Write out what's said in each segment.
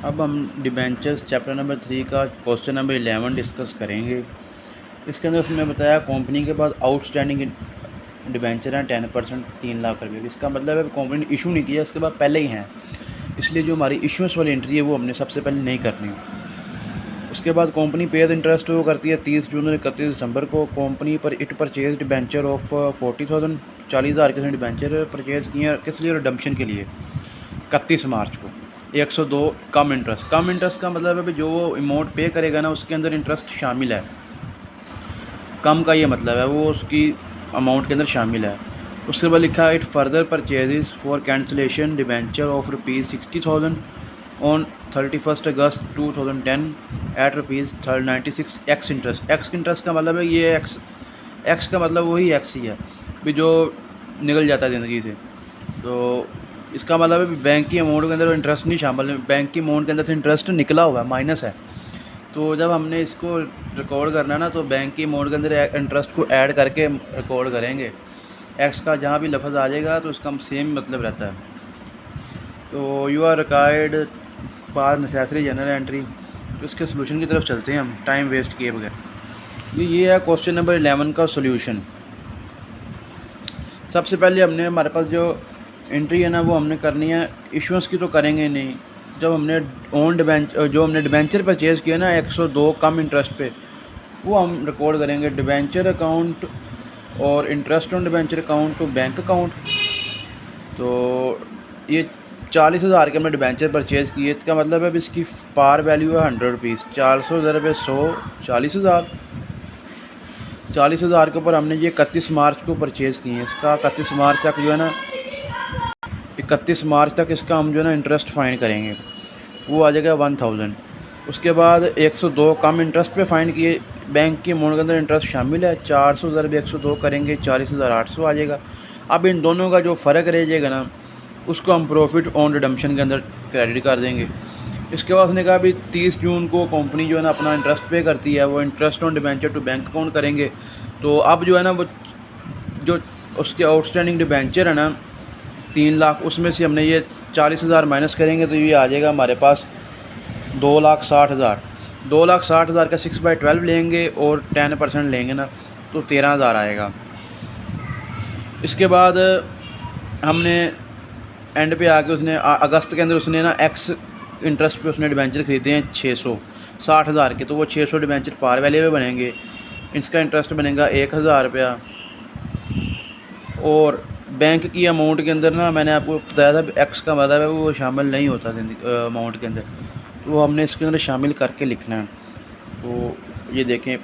अब हम debentures chapter number 3 का क्वेश्चन नंबर 11 डिस्कस करेंगे। इसके अंदर उसने बताया कंपनी के पास आउटस्टैंडिंग डिबेंचर हैं 10% 3 लाख रुपये की। इसका मतलब है कंपनी ने इशू नहीं किया, इसके बाद पहले ही हैं, इसलिए जो हमारी इशूएंस वाली एंट्री है वो हमने सबसे पहले नहीं करनी। उसके बाद कंपनी पेड इंटरेस्ट वो करती है 30 जून और 31 दिसंबर को। कंपनी पर इट परचेज डिबेंचर ऑफ 40,000 40,000 के डिबेंचर परचेज़ किए, किस लिए? रिडम्पशन के लिए 31 मार्च को। 102 कम इंटरेस्ट का मतलब है भाई जो वो अमाउंट पे करेगा ना उसके अंदर इंटरेस्ट शामिल है। कम का ये मतलब है वो उसकी अमाउंट के अंदर शामिल है। उसके बाद लिखा it further purchases for cancellation debenture of ₹60,000 on 31 August 2010 at ₹96 ex interest का मतलब है ये एक्स का मतलब वही एक्स ही है भी जो निकल जाता है ज़िंदगी से। तो इसका मतलब है बैंक की अमाउंट के अंदर इंटरेस्ट नहीं शामिल है, बैंक की अमाउंट के अंदर से इंटरेस्ट निकला हुआ है, माइनस है। तो जब हमने इसको रिकॉर्ड करना है ना तो बैंक की अमाउंट के अंदर इंटरेस्ट को ऐड करके रिकॉर्ड करेंगे। एक्स का जहाँ भी लफ्ज़ आ जाएगा तो उसका सेम मतलब रहता है। तो you are required pass necessary journal entry. तो इसके सोल्यूशन की तरफ चलते हैं हम टाइम वेस्ट किए बगैर। ये है क्वेश्चन नंबर 11 का सोल्यूशन। सबसे पहले हमने हमारे पास जो एंट्री है ना वो हमने करनी है, इशुएंस की तो करेंगे नहीं। जब हमने जो हमने डिबेंचर परचेज़ किया ना 102 कम इंटरेस्ट पे, वो हम रिकॉर्ड करेंगे डिबेंचर अकाउंट और interest on debenture account to bank account. तो ये 40,000 के हमने डिबेंचर परचेज़ किए, इसका मतलब है इसकी पार वैल्यू है 100 रुपीज़। 400 × 100 40,000। 40,000 के ऊपर हमने ये 31 मार्च को परचेज़ किए हैं। इसका 31 मार्च तक जो है ना 31 मार्च तक इसका हम जो है ना इंटरेस्ट फाइंड करेंगे, वो आ जाएगा 1000। उसके बाद 102 कम इंटरेस्ट पे फाइंड किए, बैंक की अमाउंट के अंदर इंटरेस्ट शामिल है। 400 ज़रब 102 करेंगे 40,800 आ जाएगा। अब इन दोनों का जो फ़र्क रह जाएगा ना उसको हम प्रॉफिट ऑन रिडम्पशन के अंदर क्रेडिट कर देंगे। इसके बाद उसने कहा भी 30 जून को कंपनी जो है ना अपना इंटरेस्ट पे करती है, वो interest on debenture to bank account करेंगे। तो अब जो है ना वो जो उसके आउटस्टैंडिंग डिबेंचर है ना 3 लाख, उसमें से हमने ये 40,000 माइनस करेंगे तो ये आ जाएगा हमारे पास 2,60,000। 2,60,000 का 6/12 लेंगे और 10% लेंगे ना तो 13,000 आएगा। इसके बाद हमने एंड पे आके उसने अगस्त के अंदर उसने ना एक्स इंटरेस्ट पे उसने डिबेंचर ख़रीदे हैं 60,000 के, तो वो 600 डिबेंचर पार वैल्यू में बनेंगे। इसका इंटरेस्ट बनेगा 1,000 रुपया। और बैंक की अमाउंट के अंदर ना मैंने आपको बताया था एक्स का मतलब है वो शामिल नहीं होता अमाउंट के अंदर, तो वो हमने इसके अंदर शामिल करके लिखना है। तो ये देखें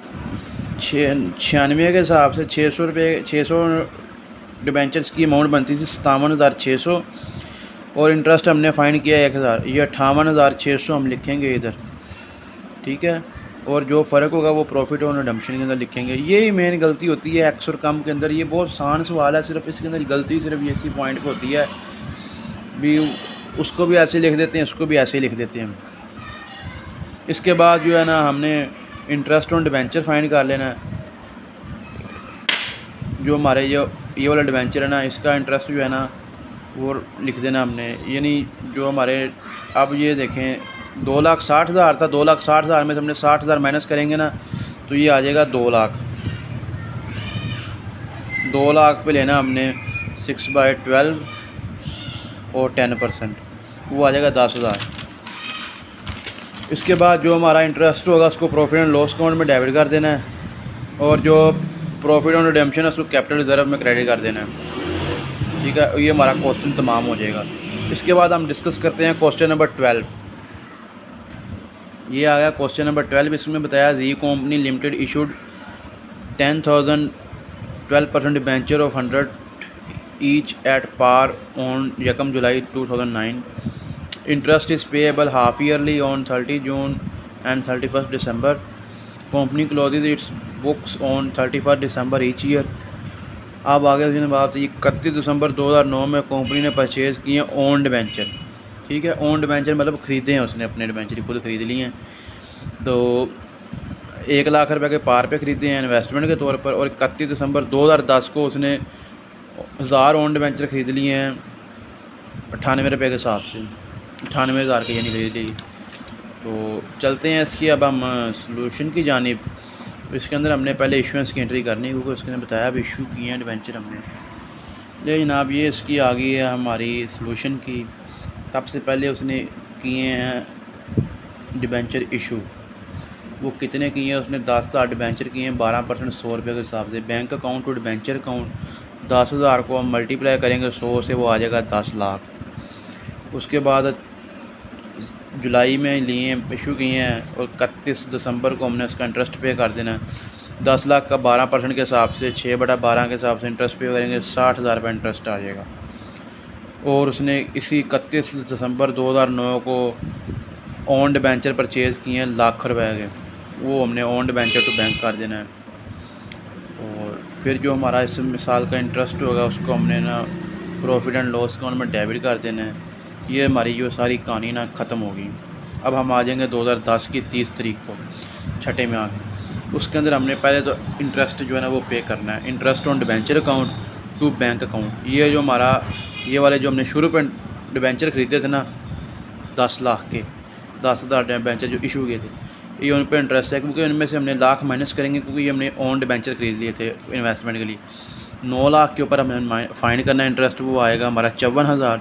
96 के हिसाब से 600 रुपये 600 डिबेंचर्स की अमाउंट बनती थी 57,600 और इंटरेस्ट हमने फाइंड किया 1,000। ये 58,600 हम लिखेंगे इधर, ठीक है। और जो फ़र्क होगा वो प्रॉफिट ऑन रिडम्पशन के अंदर लिखेंगे। यही मेन गलती होती है एक्स और कम के अंदर। ये बहुत आसान सवाल है, सिर्फ इसके अंदर गलती सिर्फ इसी पॉइंट पर होती है भी उसको भी ऐसे लिख देते हैं, उसको भी ऐसे ही लिख देते हैं। इसके बाद जो है ना हमने इंटरेस्ट ऑन डिबेंचर फाइंड कर लेना है। जो हमारे ये वाला डिबेंचर है ना इसका इंटरेस्ट जो है ना वो लिख देना हमने, यानी जो हमारे अब ये देखें 2,60,000 था, 2,60,000 में से हमने 60,000 माइनस करेंगे ना तो ये आ जाएगा 2 लाख। 2 लाख पे लेना हमने 6/12 और 10%, वो आ जाएगा 10,000। इसके बाद जो हमारा इंटरेस्ट होगा उसको प्रॉफिट एंड लॉस अकाउंट में डेबिट कर देना है और जो प्रॉफिट ऑन रिडेम्पशन है उसको कैपिटल रिजर्व में क्रेडिट कर देना है, ठीक है। ये हमारा क्वेश्चन तमाम हो जाएगा। इसके बाद हम डिस्कस करते हैं क्वेश्चन नंबर 12। ये आ गया क्वेश्चन नंबर 12। इसमें बताया G company limited issued 10,000 12% debenture of 100 each at par on 1 July 2009। Interest is payable half yearly on 30 June and 31 December. Company closes its books on 31 December each year. अब आगे उसने बात 31 दिसंबर 2009 में company ने purchase किए own debenture, ठीक है। Own debenture मतलब ख़रीदे हैं उसने, अपने डिबेंचर खुद ख़रीद लिए हैं। तो 1 लाख रुपये के पार पे ख़रीदे हैं इन्वेस्टमेंट के तौर पर। और 31 दिसंबर 2010 को उसने 1000 ओन डिबेंचर ख़रीद लिए हैं 98 रुपये के हिसाब से, 98,000 के यानी खरीद ली। तो चलते हैं इसकी अब हम सॉल्यूशन की जानिब। इसके अंदर हमने पहले इशुएंस की एंट्री करनी है, क्योंकि उसके अंदर बताया अब इशू किए हैं डिबेंचर हमने। ले जनाब, ये इसकी आ गई है हमारी सॉल्यूशन की। सबसे पहले उसने किए हैं डिबेंचर इशू। वो कितने किए हैं उसने? 10,000 डिबेंचर किए हैं 12% 100 रुपये के हिसाब से। बैंक अकाउंट और डिबेंचर अकाउंट 10,000 को हम मल्टीप्लाई करेंगे 100 से, वो आ जाएगा 10 लाख। उसके बाद जुलाई में लिए इशू किए हैं और 31 दिसंबर को हमने उसका इंटरेस्ट पे कर देना है। 10 लाख का 12% के हिसाब से 6/12 के हिसाब से इंटरेस्ट पे करेंगे, 60,000 रुपये इंटरेस्ट आ जाएगा। और उसने इसी 31 दिसंबर 2009 को ऑन डिबेंचर परचेज़ किए हैं लाख रुपए के, वो हमने ऑन डिबेंचर टू बैंक कर देना है। और फिर जो हमारा इस मिसाल का इंटरेस्ट होगा उसको हमने ना प्रॉफिट एंड लॉस अकाउंट में डेबिट कर देना है। ये हमारी जो सारी कहानी ना ख़त्म होगी। अब हम आ जाएंगे 2010 की 30 तारीख को, छठे में आ गए। उसके अंदर हमने पहले तो इंटरेस्ट जो है ना वो पे करना है, interest on debenture account to bank account. ये जो हमारा ये वाले जो हमने शुरू पर डिबेंचर ख़रीदे थे ना 10 लाख के, 10,000 डिबेंचर जो इशू किए थे, ये उन पर इंटरेस्ट है, क्योंकि उनमें से हमने लाख माइनस करेंगे, क्योंकि ये हमने ऑन डिबेंचर ख़रीद लिए थे इन्वेस्टमेंट के लिए। 9 लाख के ऊपर हमें फाइंड करना है इंटरेस्ट, वो आएगा हमारा 54,000।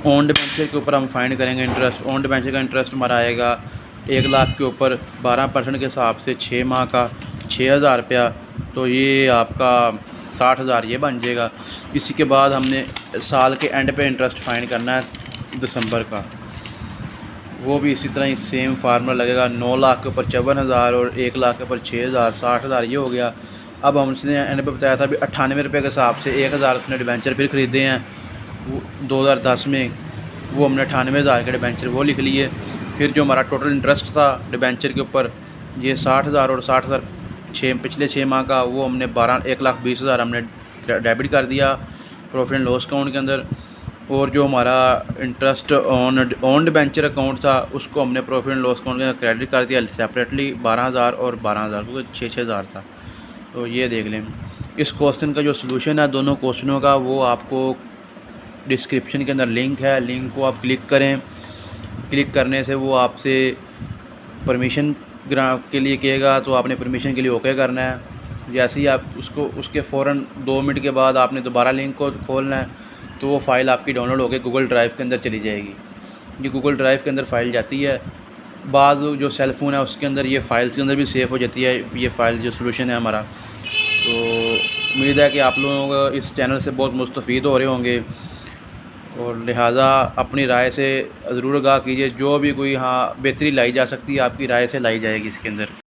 ऑन डिबेंचर के ऊपर हम फाइंड करेंगे इंटरेस्ट, ऑन डिबेंचर का इंटरेस्ट हमारा आएगा 1 लाख के ऊपर 12% के हिसाब से 6 माह का 6,000 रुपया, तो ये आपका 60,000 ये बन जाएगा। इसी के बाद हमने साल के एंड पे इंटरेस्ट फाइंड करना है दिसंबर का, वो भी इसी तरह ही सेम फार्मूला लगेगा। 9 लाख के ऊपर 54,000 और 1 लाख के ऊपर 6,000, 60,000 ये हो गया। अब हमने एंड पे बताया था अभी 98 रुपये के हिसाब से 1,000 उसने डिबेंचर फिर ख़रीदे हैं 2010 में, वो हमने 98,000 के डिबेंचर वो लिख लिए। फिर जो हमारा टोटल इंटरेस्ट था डिबेंचर के ऊपर ये 60,000 और 60,000 पिछले 6 माह का, वो हमने 1,20,000 हमने डेबिट कर दिया प्रॉफिट एंड लॉस अकाउंट के अंदर। और जो हमारा इंटरेस्ट ऑन डिबेंचर अकाउंट था उसको हमने प्रॉफिट एंड लॉस अकाउंट के अंदर क्रेडिट कर दिया सेपरेटली 12,000 और 12,000, क्योंकि 6,000 था। तो ये देख लें इस क्वेश्चन का जो सलूशन है दोनों क्वेश्चनों का, वो आपको डिस्क्रिप्शन के अंदर लिंक है, लिंक को आप क्लिक करें। क्लिक करने से वो आपसे परमिशन के लिए कहेगा, तो आपने परमिशन के लिए ओके करना है। जैसे ही आप उसके फ़ौरन 2 मिनट के बाद आपने दोबारा लिंक को खोलना है, तो वो फ़ाइल आपकी डाउनलोड होकर गूगल ड्राइव के अंदर चली जाएगी। ये गूगल ड्राइव के अंदर फ़ाइल जाती है, बाद जो सेल फ़ोन है उसके अंदर ये फ़ाइल्स के अंदर भी सेव हो जाती है ये फ़ाइल जो सलूशन है हमारा। तो उम्मीद है कि आप लोगों को इस चैनल से बहुत मुस्तफ़ीद हो रहे होंगे, और लिहाजा अपनी राय से ज़रूर आगाह कीजिए। जो भी कोई बेहतरी लाई जा सकती है आपकी राय से लाई जाएगी इसके अंदर।